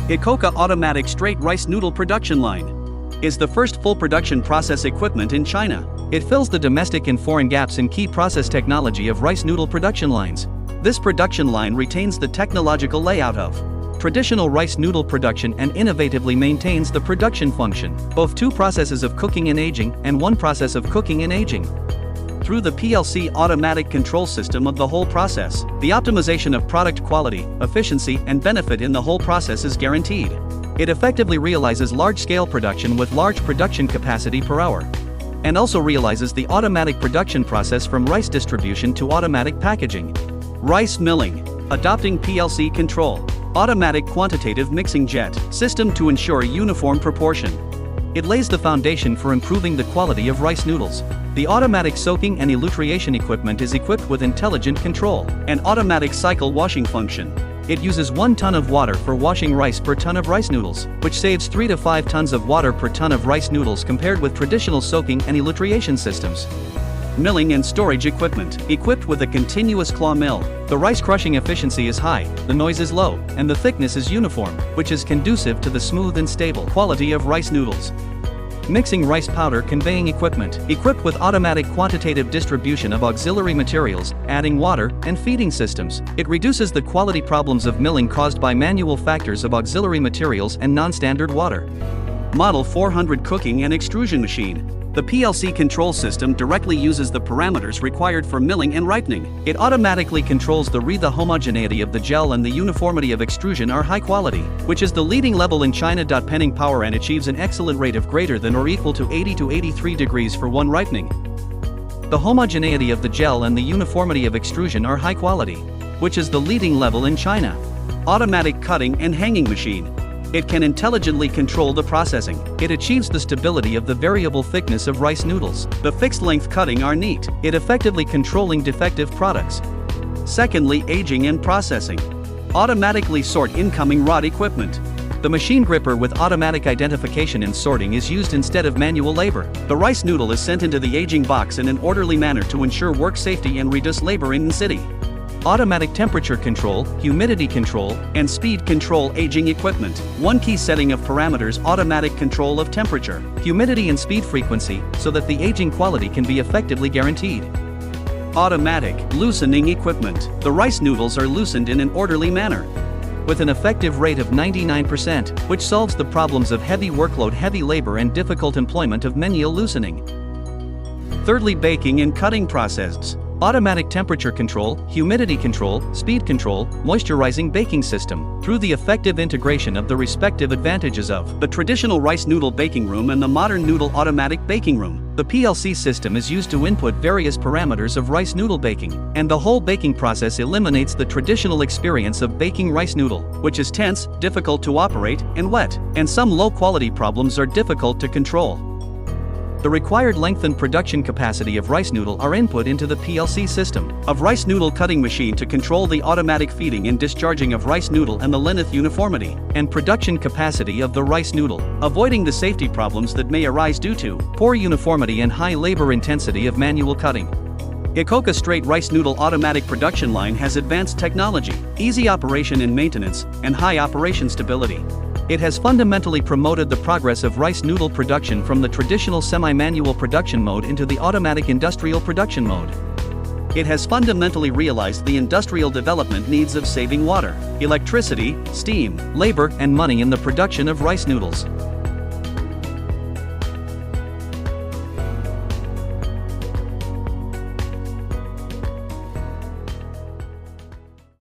HICOCA Automatic Straight Rice Noodle Production Line is the first full production process equipment in China. It fills the domestic and foreign gaps in key process technology of rice noodle production lines. This production line retains the technological layout of traditional rice noodle production and innovatively maintains the production function, both two processes of cooking and aging and one process of cooking and aging. Through the PLC automatic control system of the whole process, the optimization of product quality, efficiency, and benefit in the whole process is guaranteed. It effectively realizes large-scale production with large production capacity per hour, and also realizes the automatic production process from rice distribution to automatic packaging. Rice milling, adopting PLC control, automatic quantitative mixing jet system to ensure uniform proportion. It lays the foundation for improving the quality of rice noodles. The automatic soaking and elutriation equipment is equipped with intelligent control and automatic cycle washing function. It uses 1 ton of water for washing rice per ton of rice noodles, which saves 3 to 5 tons of water per ton of rice noodles compared with traditional soaking and elutriation systems. Milling and storage equipment, equipped with a continuous claw mill. The rice crushing efficiency is high, the noise is low, and the thickness is uniform, which is conducive to the smooth and stable quality of rice noodles. Mixing rice powder conveying equipment, equipped with automatic quantitative distribution of auxiliary materials, adding water, and feeding systems. It reduces the quality problems of milling caused by manual factors of auxiliary materials and non-standard water. Model 400 cooking and extrusion machine. The PLC control system directly uses the parameters required for milling and ripening. It automatically controls the homogeneity of the gel and the uniformity of extrusion are high quality, which is the leading level in China. Penning power and achieves an excellent rate of greater than or equal to 80 to 83 degrees for one ripening. The homogeneity of the gel and the uniformity of extrusion are high quality, which is the leading level in China. Automatic cutting and hanging machine. It can intelligently control the processing. It achieves the stability of the variable thickness of rice noodles. The fixed length cutting are neat. It effectively controlling defective products. Secondly, aging and processing. Automatically sort incoming rod equipment. The machine gripper with automatic identification and sorting is used instead of manual labor. The rice noodle is sent into the aging box in an orderly manner to ensure work safety and reduce labor in the city. Automatic temperature control, humidity control, and speed control aging equipment. One key setting of parameters: automatic control of temperature, humidity and speed frequency, so that the aging quality can be effectively guaranteed. Automatic loosening equipment. The rice noodles are loosened in an orderly manner, with an effective rate of 99%, which solves the problems of heavy workload, heavy labor, and difficult employment of manual loosening. Thirdly, baking and cutting processes. Automatic temperature control, humidity control, speed control, moisturizing baking system, through the effective integration of the respective advantages of the traditional rice noodle baking room and the modern noodle automatic baking room. The PLC system is used to input various parameters of rice noodle baking, and the whole baking process eliminates the traditional experience of baking rice noodle, which is tense, difficult to operate, and wet, and some low-quality problems are difficult to control. The required length and production capacity of rice noodle are input into the PLC system of rice noodle cutting machine to control the automatic feeding and discharging of rice noodle and the length uniformity and production capacity of the rice noodle, avoiding the safety problems that may arise due to poor uniformity and high labor intensity of manual cutting. HICOCA Straight Rice Noodle Automatic Production Line has advanced technology, easy operation and maintenance, and high operation stability. It has fundamentally promoted the progress of rice noodle production from the traditional semi-manual production mode into the automatic industrial production mode. It has fundamentally realized the industrial development needs of saving water, electricity, steam, labor, and money in the production of rice noodles.